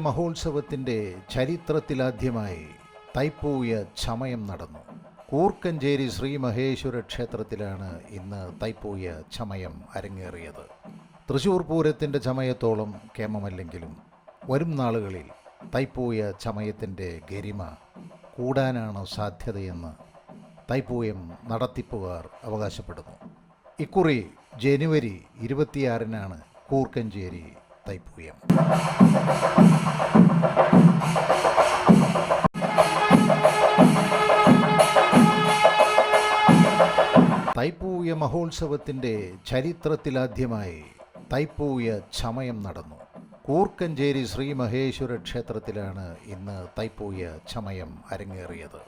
മഹോത്സവത്തിൻ്റെ ചരിത്രത്തിലാദ്യമായി തൈപ്പൂയ ചമയം നടന്നു. കൂർക്കഞ്ചേരി ശ്രീ മഹേശ്വര ക്ഷേത്രത്തിലാണ് ഇന്ന് തൈപ്പൂയ ചമയം അരങ്ങേറിയത്. തൃശ്ശൂർ പൂരത്തിൻ്റെ ചമയത്തോളം കേമമല്ലെങ്കിലും വരും നാളുകളിൽ തൈപ്പൂയ ചമയത്തിൻ്റെ ഗരിമ കൂടാനാണ് സാധ്യതയെന്ന് തൈപ്പൂയം നടത്തിപ്പുകാർ അവകാശപ്പെടുന്നു. ഇക്കുറി ജനുവരി 26-നാണ് കൂർക്കഞ്ചേരി തൈപ്പൂയം. തൈപ്പൂയ മഹോത്സവത്തിൻ്റെ ചരിത്രത്തിലാദ്യമായി തൈപ്പൂയ ചമയം നടന്നു. കൂർക്കഞ്ചേരി ശ്രീ മഹേശ്വര ക്ഷേത്രത്തിലാണ് ഇന്ന് തൈപ്പൂയ ചമയം അരങ്ങേറിയത്.